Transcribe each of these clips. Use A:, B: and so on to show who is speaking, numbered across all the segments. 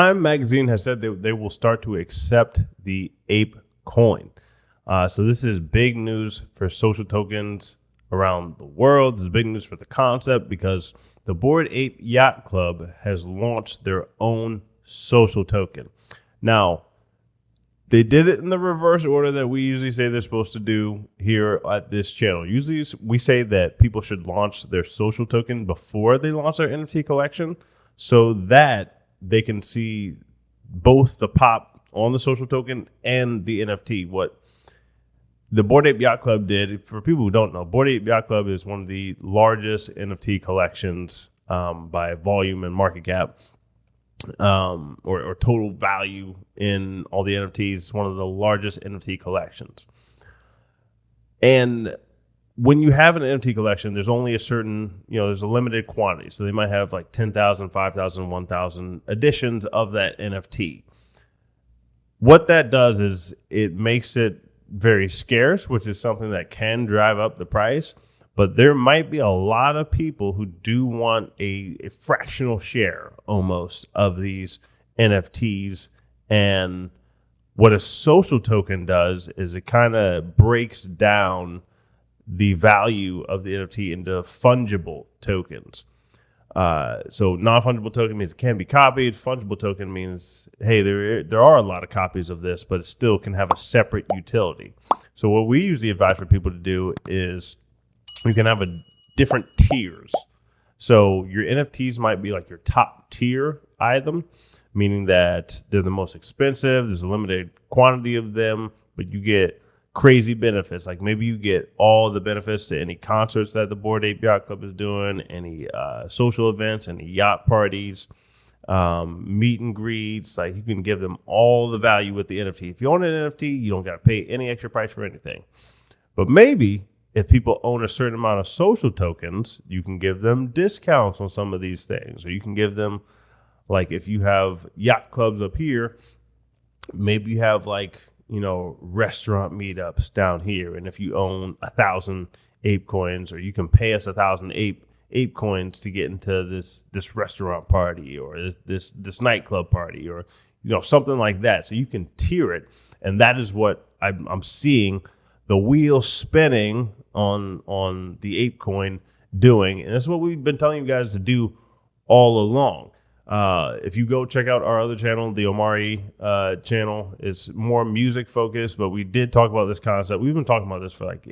A: Time Magazine has said that they will start to accept the APE Coin. So this is big news for social tokens around the world. This is big news for the concept because the Bored Ape Yacht Club has launched their own social token. Now, they did it in the reverse order that we usually say they're supposed to do here at this channel. Usually we say that people should launch their social token before they launch their NFT collection so that they can see both the pop on the social token and the NFT. What the Bored Ape Yacht Club did, for people who don't know, Bored Ape Yacht Club is one of the largest NFT collections by volume and market cap. Or total value in all the NFTs. It's one of the largest NFT collections. And when you have an NFT collection, there's only a certain, there's a limited quantity. So they might have like 10,000, 5,000, 1,000 editions of that NFT. What that does is it makes it very scarce, which is something that can drive up the price. But there might be a lot of people who do want a fractional share almost of these NFTs. And what a social token does is it kind of breaks down the value of the NFT into fungible tokens. So non-fungible token means it can be copied. Fungible token means, hey, there are a lot of copies of this, but it still can have a separate utility. So what we usually advise for people to do is you can have different tiers. So your NFTs might be like your top tier item, meaning that they're the most expensive. There's a limited quantity of them, but you get crazy benefits. Like maybe you get all the benefits to any concerts that the Bored Ape Yacht Club is doing, any social events, any yacht parties, meet and greets. Like you can give them all the value with the NFT. If you own an NFT, you don't got to pay any extra price for anything. But maybe if people own a certain amount of social tokens, you can give them discounts on some of these things. Or you can give them, like if you have yacht clubs up here, maybe you have like, restaurant meetups down here. And if you own 1,000 ape coins, or you can pay us 1,000 ape coins to get into this restaurant party or this nightclub party or, something like that. So you can tier it. And that is what I'm seeing the wheel spinning on the ape coin doing. And that's what we've been telling you guys to do all along. If you go check out our other channel, the Omari channel, it's more music focused, but we did talk about this concept. We've been talking about this for like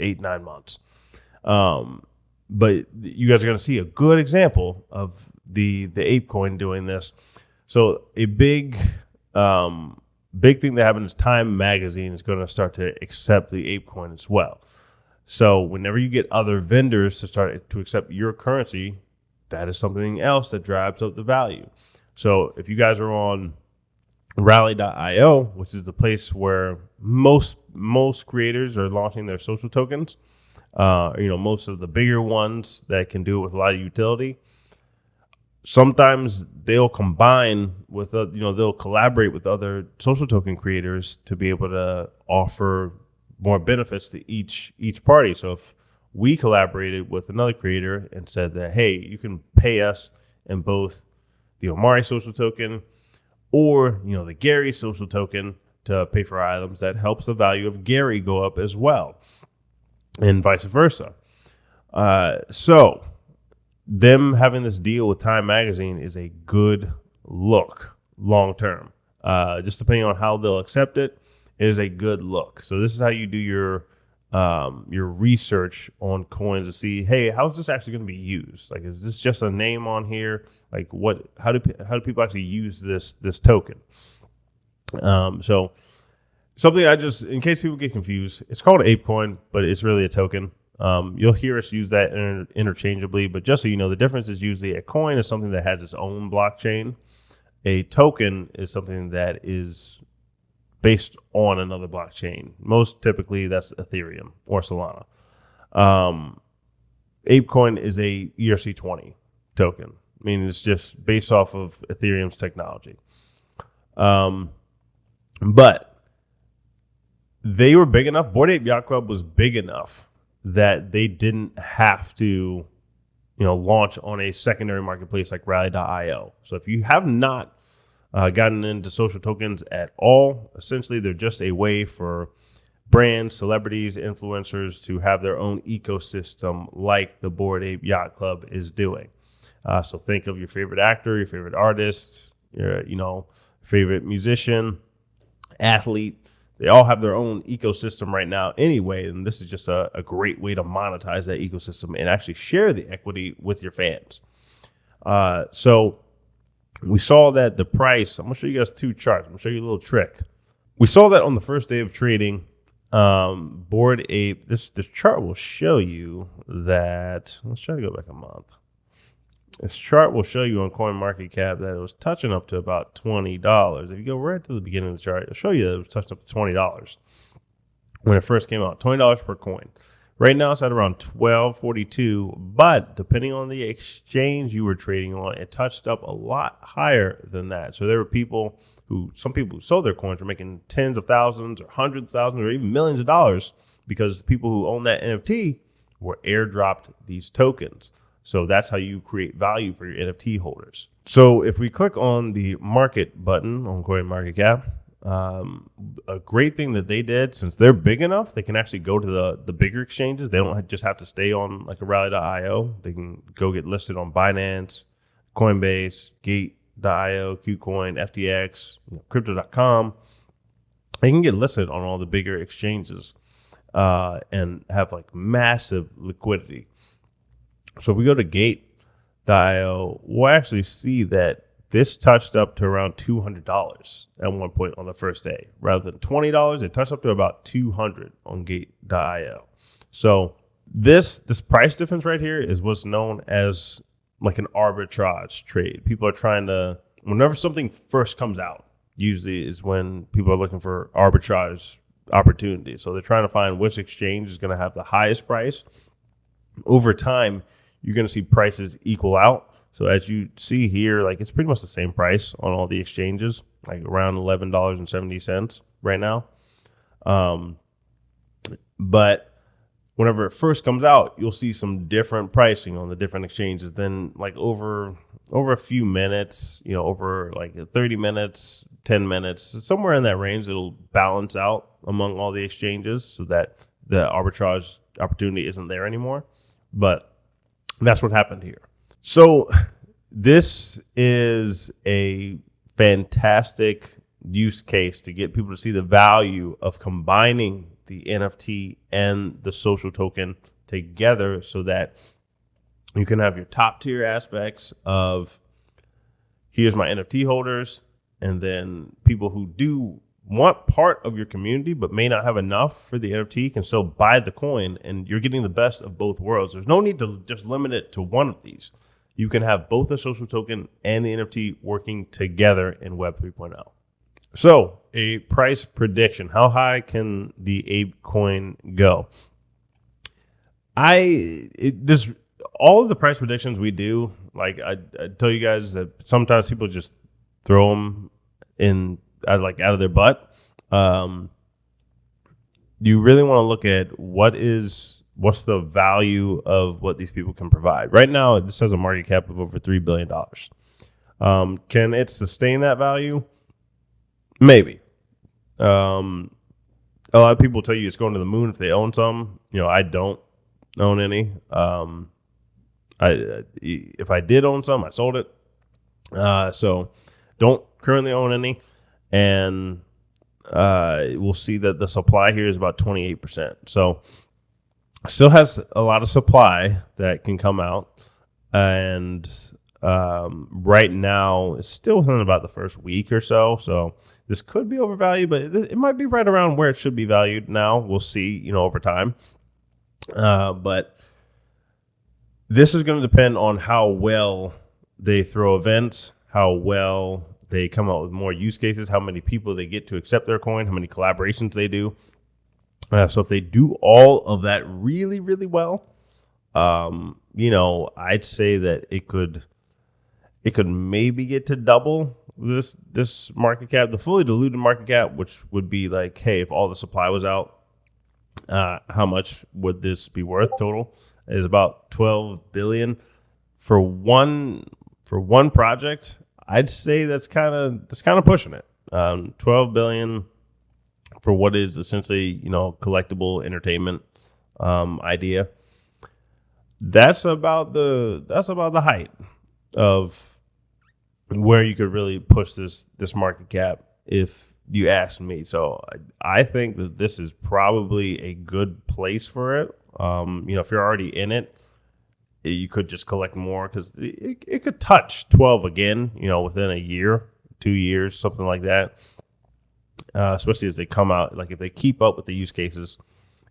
A: 9 months. But you guys are going to see a good example of the ape coin doing this. So a big thing that happened is Time Magazine is going to start to accept the ape coin as well. So whenever you get other vendors to start to accept your currency, that is something else that drives up the value. So if you guys are on rally.io, which is the place where most creators are launching their social tokens, most of the bigger ones that can do it with a lot of utility, sometimes they'll combine with, they'll collaborate with other social token creators to be able to offer more benefits to each party. So if we collaborated with another creator and said that, hey, you can pay us in both the Omari social token or, the Gary social token to pay for our items, that helps the value of Gary go up as well, and vice versa. So them having this deal with Time Magazine is a good look long term. Just depending on how they'll accept it, it is a good look. So this is how you do your research on coins to see, hey, how is this actually going to be used? Like, is this just a name on here? Like, how do people actually use this token? So something in case people get confused, it's called Ape Coin, but it's really a token. You'll hear us use that interchangeably, but just so you know, the difference is usually a coin is something that has its own blockchain. A token is something that is based on another blockchain. Most typically, that's Ethereum or Solana. ApeCoin is a ERC20 token. I mean, it's just based off of Ethereum's technology. But they were big enough. Bored Ape Yacht Club was big enough that they didn't have to, launch on a secondary marketplace like Rally.io. So if you have not gotten into social tokens at all. Essentially, they're just a way for brands, celebrities, influencers to have their own ecosystem like the Bored Ape Yacht Club is doing. So think of your favorite actor, your favorite artist, your favorite musician, athlete. They all have their own ecosystem right now anyway, and this is just a great way to monetize that ecosystem and actually share the equity with your fans. So we saw that the price, I'm going to show you guys two charts. I'm going to show you a little trick. We saw that on the first day of trading, Bored Ape, this chart will show you that, let's try to go back a month. This chart will show you on CoinMarketCap that it was touching up to about $20. If you go right to the beginning of the chart, it'll show you that it was touching up to $20 when it first came out, $20 per coin. Right now it's at around $12.42, but depending on the exchange you were trading on, it touched up a lot higher than that. So there were some people who sold their coins were making tens of thousands or hundreds of thousands or even millions of dollars because the people who own that NFT were airdropped these tokens. So that's how you create value for your NFT holders. So if we click on the market button on CoinMarketCap, a great thing that they did, since they're big enough, they can actually go to the bigger exchanges. They don't just have to stay on like a rally.io. They can go get listed on Binance, Coinbase, Gate.io, KuCoin, FTX, Crypto.com. They can get listed on all the bigger exchanges and have like massive liquidity. So if we go to Gate.io, we'll actually see that this touched up to around $200 at one point on the first day. Rather than $20, it touched up to about $200 on Gate.io. So this price difference right here is what's known as like an arbitrage trade. People are trying to, whenever something first comes out, usually is when people are looking for arbitrage opportunities. So they're trying to find which exchange is going to have the highest price. Over time, you're going to see prices equal out. So as you see here, like it's pretty much the same price on all the exchanges, like around $11.70 right now. But whenever it first comes out, you'll see some different pricing on the different exchanges. Then like over a few minutes, over like 30 minutes, 10 minutes, somewhere in that range, it'll balance out among all the exchanges so that the arbitrage opportunity isn't there anymore. But that's what happened here. So this is a fantastic use case to get people to see the value of combining the NFT and the social token together so that you can have your top tier aspects of here's my NFT holders, and then people who do want part of your community but may not have enough for the NFT can still buy the coin, and you're getting the best of both worlds. There's no need to just limit it to one of these. You can have both the social token and the NFT working together in Web 3.0. So a price prediction. How high can the APE coin go? All of the price predictions we do, like I tell you guys that sometimes people just throw them out of their butt. You really want to look at what's the value of what these people can provide. Right now, this has a market cap of over $3 billion. Can it sustain that value? Maybe. A lot of people tell you it's going to the moon if they own some. I don't own any. If I did own some, I sold it. So don't currently own any. And we'll see that the supply here is about 28%. So still has a lot of supply that can come out. And right now it's still within about the first week or so. So this could be overvalued, but it might be right around where it should be valued now. We'll see, over time. But this is going to depend on how well they throw events, how well they come out with more use cases, how many people they get to accept their coin, how many collaborations they do. So if they do all of that really, really well, I'd say that it could maybe get to double this market cap, the fully diluted market cap, which would be like, hey, if all the supply was out, how much would this be worth total? Is about $12 billion for one project. I'd say that's kind of pushing it. 12 billion for what is essentially, collectible entertainment idea. That's about the height of where you could really push this market cap, if you ask me. So I think that this is probably a good place for it. If you're already in it, you could just collect more, because it could touch 12 again, within a year, 2 years, something like that. Especially as they come out, like if they keep up with the use cases,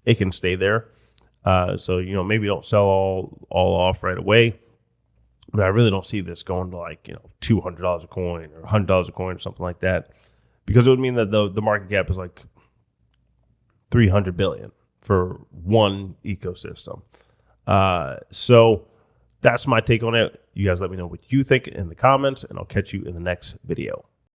A: it can stay there. So, maybe don't sell all off right away. But I really don't see this going to like, $200 a coin or $100 a coin or something like that, because it would mean that the market cap is like 300 billion for one ecosystem. So that's my take on it. You guys let me know what you think in the comments, and I'll catch you in the next video.